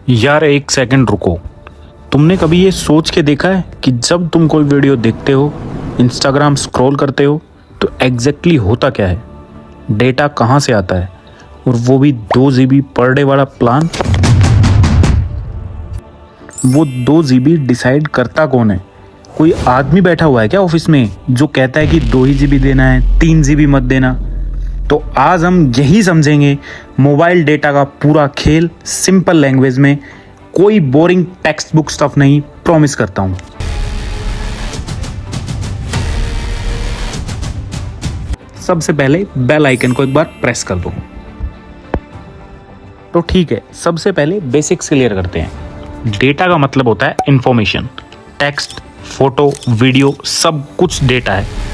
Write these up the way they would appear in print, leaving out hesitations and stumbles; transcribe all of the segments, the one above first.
यार एक सेकंड रुको। तुमने कभी ये सोच के देखा है कि जब तुम कोई वीडियो देखते हो, इंस्टाग्राम स्क्रॉल करते हो, तो एग्जैक्टली होता क्या है? डेटा कहाँ से आता है? और वो भी 2 GB पर डे वाला प्लान। वो 2 GB डिसाइड करता कौन है? कोई आदमी बैठा हुआ है क्या ऑफिस में जो कहता है कि 2 ही GB देना है, 3 GB मत देना? तो आज हम यही समझेंगे मोबाइल डेटा का पूरा खेल सिंपल लैंग्वेज में। कोई बोरिंग टेक्स्ट बुक स्टफ नहीं, प्रॉमिस करता हूं। सबसे पहले बेल आइकन को एक बार प्रेस कर दो। तो ठीक है, सबसे पहले बेसिक्स क्लियर करते हैं। डेटा का मतलब होता है इंफॉर्मेशन। टेक्स्ट, फोटो, वीडियो सब कुछ डेटा है।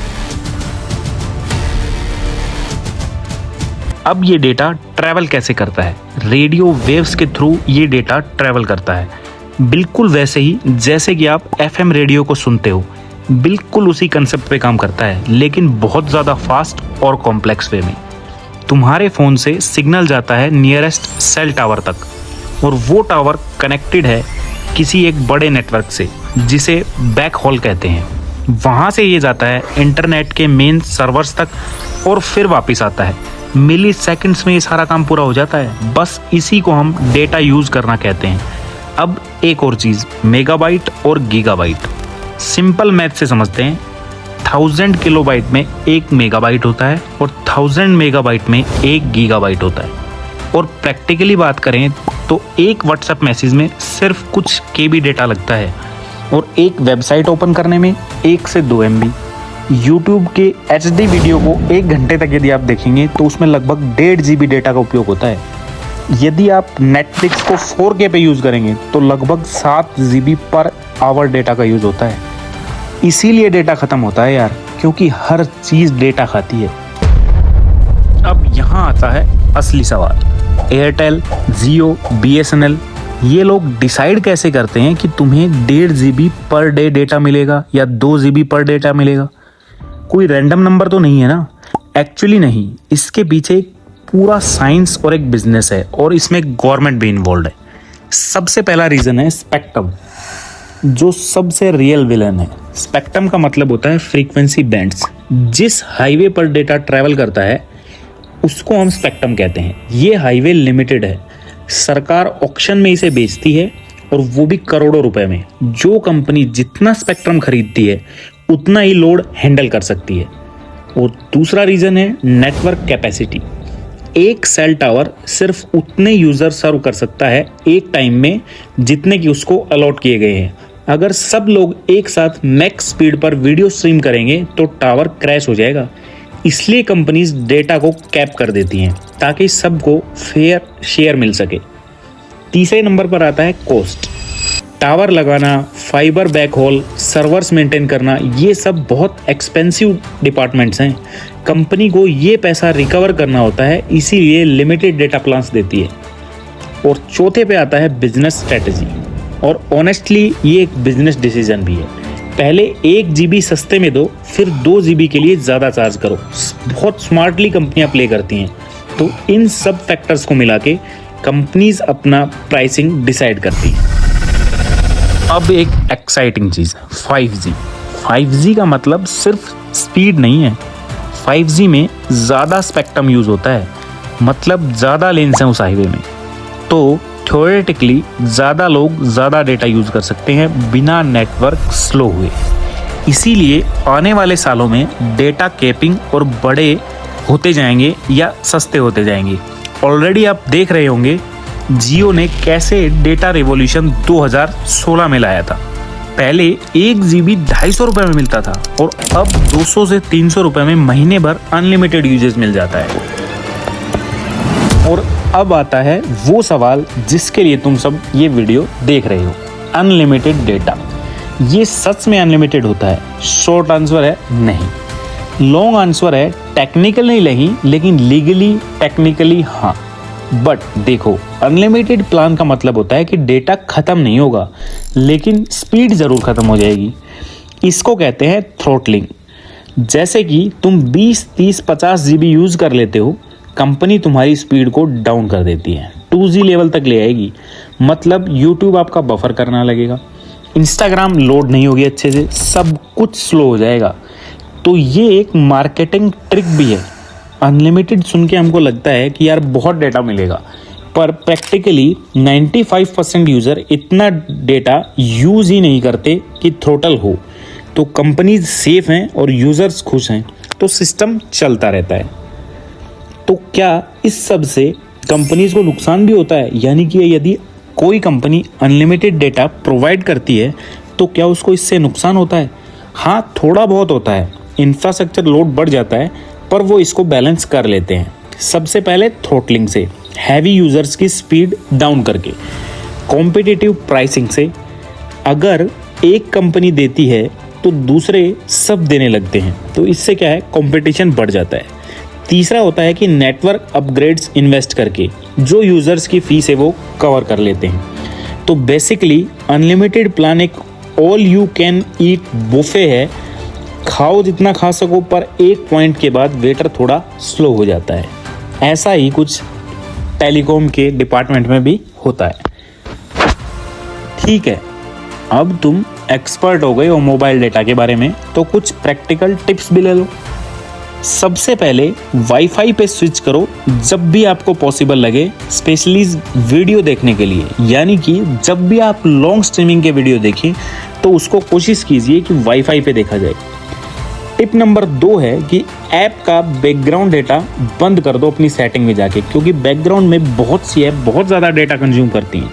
अब ये डेटा ट्रैवल कैसे करता है? रेडियो वेव्स के थ्रू ये डेटा ट्रैवल करता है, बिल्कुल वैसे ही जैसे कि आप FM रेडियो को सुनते हो। बिल्कुल उसी कंसेप्ट पे काम करता है, लेकिन बहुत ज़्यादा फास्ट और कॉम्प्लेक्स वे में। तुम्हारे फ़ोन से सिग्नल जाता है नियरेस्ट सेल टावर तक, और वो टावर कनेक्टेड है किसी एक बड़े नेटवर्क से जिसे बैक हॉल कहते हैं। वहाँ से ये जाता है इंटरनेट के मेन सर्वर्स तक और फिर वापस आता है। मिली सेकेंड्स में ये सारा काम पूरा हो जाता है। बस इसी को हम डेटा यूज़ करना कहते हैं। अब एक और चीज़, मेगाबाइट और गीगाबाइट। सिंपल मैथ से समझते हैं। 1000 किलोबाइट में 1 मेगाबाइट होता है और 1000 मेगाबाइट में 1 गीगाबाइट होता है। और प्रैक्टिकली बात करें तो एक व्हाट्सएप मैसेज में सिर्फ कुछ KB डेटा लगता है, और एक वेबसाइट ओपन करने में 1 से 2 MB। यूट्यूब के HD वीडियो को 1 घंटे तक यदि आप देखेंगे तो उसमें लगभग 1.5 GB डेटा का उपयोग होता है। यदि आप नेटफ्लिक्स को 4K पे यूज़ करेंगे तो लगभग 7 GB पर आवर डेटा का यूज़ होता है। इसीलिए डेटा ख़त्म होता है यार, क्योंकि हर चीज़ डेटा खाती है। अब यहाँ आता है असली सवाल। एयरटेल, जियो, BSNL ये लोग डिसाइड कैसे करते हैं कि तुम्हें 1.5 GB पर डे डेटा मिलेगा या 2 GB पर डेटा मिलेगा? कोई रैंडम नंबर तो नहीं है ना? एक्चुअली नहीं, इसके पीछे एक पूरा साइंस और एक बिजनेस है, और इसमें गवर्नमेंट भी इन्वॉल्व है। सबसे पहला रीज़न है स्पेक्ट्रम, जो सबसे रियल विलन है। स्पेक्ट्रम का मतलब होता है फ्रीक्वेंसी बैंड्स। जिस हाईवे पर डेटा ट्रैवल करता है उसको हम स्पेक्ट्रम कहते हैं। ये हाईवे लिमिटेड है, सरकार ऑक्शन में इसे बेचती है, और वो भी करोड़ों रुपए में। जो कंपनी जितना स्पेक्ट्रम खरीदती है उतना ही लोड हैंडल कर सकती है। और दूसरा रीज़न है नेटवर्क कैपेसिटी। एक सेल टावर सिर्फ उतने यूज़र सर्व कर सकता है एक टाइम में जितने कि उसको अलॉट किए गए हैं। अगर सब लोग एक साथ मैक्स स्पीड पर वीडियो स्ट्रीम करेंगे तो टावर क्रैश हो जाएगा। इसलिए कंपनीज डेटा को कैप कर देती हैं ताकि सबको फेयर शेयर मिल सके। तीसरे नंबर पर आता है कॉस्ट। टावर लगाना, फाइबर बैकहोल, सर्वर्स मेंटेन करना, ये सब बहुत एक्सपेंसिव डिपार्टमेंट्स हैं। कंपनी को ये पैसा रिकवर करना होता है, इसीलिए लिमिटेड डेटा प्लान्स देती है। और चौथे पे आता है बिजनेस स्ट्रेटजी, और ऑनेस्टली ये एक बिजनेस डिसीजन भी है। पहले 1 GB सस्ते में दो, फिर 2 GB के लिए ज़्यादा चार्ज करो। बहुत स्मार्टली कंपनियां प्ले करती हैं। तो इन सब फैक्टर्स को मिला के कंपनीज अपना प्राइसिंग डिसाइड करती हैं। अब एक एक्साइटिंग चीज़, 5G। 5G का मतलब सिर्फ स्पीड नहीं है। 5G में ज़्यादा स्पेक्ट्रम यूज़ होता है, मतलब ज़्यादा लेन्स हैं उस हाईवे में। तो थ्योरेटिकली ज़्यादा लोग ज़्यादा डेटा यूज़ कर सकते हैं बिना नेटवर्क स्लो हुए। इसीलिए आने वाले सालों में डेटा कैपिंग और बड़े होते जाएंगे या सस्ते होते जाएंगे। ऑलरेडी आप देख रहे होंगे जियो ने कैसे डेटा रिवॉल्यूशन 2016 में लाया था। पहले 1 GB 250 रुपये में मिलता था, और अब 200 से 300 रुपये में महीने भर अनलिमिटेड यूजेज मिल जाता है। और अब आता है वो सवाल जिसके लिए तुम सब ये वीडियो देख रहे हो, अनलिमिटेड डेटा। ये सच में अनलिमिटेड होता है? शॉर्ट आंसर है नहीं। लॉन्ग आंसर है टेक्निकली नहीं, लेकिन लीगली टेक्निकली हाँ। बट देखो, अनलिमिटेड प्लान का मतलब होता है कि डेटा ख़त्म नहीं होगा, लेकिन स्पीड ज़रूर ख़त्म हो जाएगी। इसको कहते हैं थ्रॉटलिंग। जैसे कि तुम 20, 30, 50 GB यूज़ कर लेते हो, कंपनी तुम्हारी स्पीड को डाउन कर देती है, 2G लेवल तक ले आएगी। मतलब यूट्यूब आपका बफर करना लगेगा, इंस्टाग्राम लोड नहीं होगी अच्छे से, सब कुछ स्लो हो जाएगा। तो ये एक मार्केटिंग ट्रिक भी है। अनलिमिटेड सुन के हमको लगता है कि यार बहुत डेटा मिलेगा, पर प्रैक्टिकली 95% यूज़र इतना डेटा यूज़ ही नहीं करते कि थ्रोटल हो। तो कंपनीज सेफ हैं और यूज़र्स खुश हैं, तो सिस्टम चलता रहता है। तो क्या इस सब से कंपनीज को नुकसान भी होता है? यानी कि यदि कोई कंपनी अनलिमिटेड डेटा प्रोवाइड करती है तो क्या उसको इससे नुकसान होता है? हाँ, थोड़ा बहुत होता है। इंफ्रास्ट्रक्चर लोड बढ़ जाता है, पर वो इसको बैलेंस कर लेते हैं। सबसे पहले थ्रोटलिंग से, हैवी यूज़र्स की स्पीड डाउन करके, कॉम्पिटिटिव प्राइसिंग से। अगर एक कंपनी देती है तो दूसरे सब देने लगते हैं, तो इससे क्या है, कंपटीशन बढ़ जाता है। तीसरा होता है कि नेटवर्क अपग्रेड्स इन्वेस्ट करके जो यूज़र्स की फीस है वो कवर कर लेते हैं। तो बेसिकली अनलिमिटेड प्लान एक all you can eat buffet है। खाओ जितना खा सको, पर एक पॉइंट के बाद वेटर थोड़ा स्लो हो जाता है। ऐसा ही कुछ टेलीकॉम के डिपार्टमेंट में भी होता है। ठीक है, अब तुम एक्सपर्ट हो गए हो मोबाइल डेटा के बारे में, तो कुछ प्रैक्टिकल टिप्स भी ले लो। सबसे पहले वाईफाई पे स्विच करो जब भी आपको पॉसिबल लगे, स्पेशली वीडियो देखने के लिए। यानी कि जब भी आप लॉन्ग स्ट्रीमिंग के वीडियो देखें तो उसको कोशिश कीजिए कि वाईफाई पे देखा जाए। टिप नंबर 2 है कि ऐप का बैकग्राउंड डेटा बंद कर दो अपनी सेटिंग में जाके, क्योंकि बैकग्राउंड में बहुत सी ऐप बहुत ज़्यादा डेटा कंज्यूम करती हैं।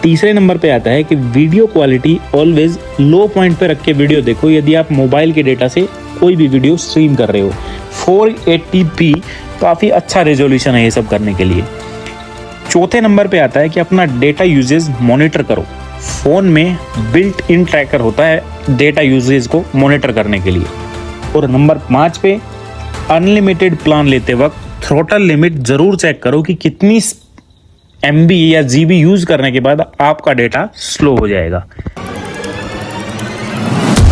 तीसरे नंबर पे आता है कि वीडियो क्वालिटी ऑलवेज लो पॉइंट पे रख के वीडियो देखो यदि आप मोबाइल के डेटा से कोई भी वीडियो स्ट्रीम कर रहे हो। 480p काफ़ी अच्छा रेजोल्यूशन है ये सब करने के लिए। चौथे नंबर पे आता है कि अपना डेटा यूजेज मॉनिटर करो। फ़ोन में बिल्ट इन ट्रैकर होता है डेटा यूजेज को मॉनिटर करने के लिए। और नंबर 5 पे अनलिमिटेड प्लान लेते वक्त थ्रोटल लिमिट ज़रूर चेक करो कि कितनी MB या GB यूज़ करने के बाद आपका डेटा स्लो हो जाएगा।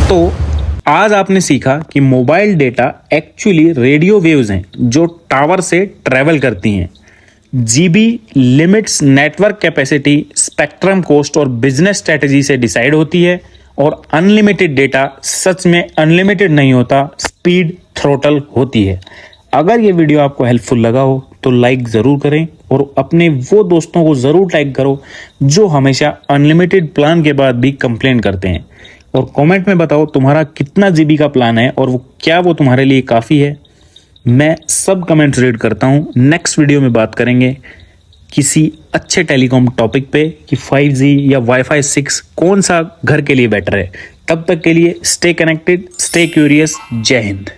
तो आज आपने सीखा कि mobile data actually radio waves हैं जो टावर से ट्रैवल करती हैं। GB limits network capacity, spectrum cost और बिजनेस स्ट्रेटजी से डिसाइड होती है। और अनलिमिटेड डेटा सच में अनलिमिटेड नहीं होता, स्पीड थ्रोटल होती है। अगर ये वीडियो आपको हेल्पफुल लगा हो तो लाइक ज़रूर करें और अपने वो दोस्तों को ज़रूर टैग करो जो हमेशा अनलिमिटेड प्लान के बाद भी कंप्लेन करते हैं। और कमेंट में बताओ तुम्हारा कितना GB का प्लान है और क्या वो तुम्हारे लिए काफ़ी है। मैं सब कमेंट्स रीड करता हूँ। नेक्स्ट वीडियो में बात करेंगे किसी अच्छे टेलीकॉम टॉपिक पे कि 5G या वाईफाई 6 कौन सा घर के लिए बेटर है। तब तक के लिए स्टे कनेक्टेड, स्टे क्यूरियस। जय हिंद।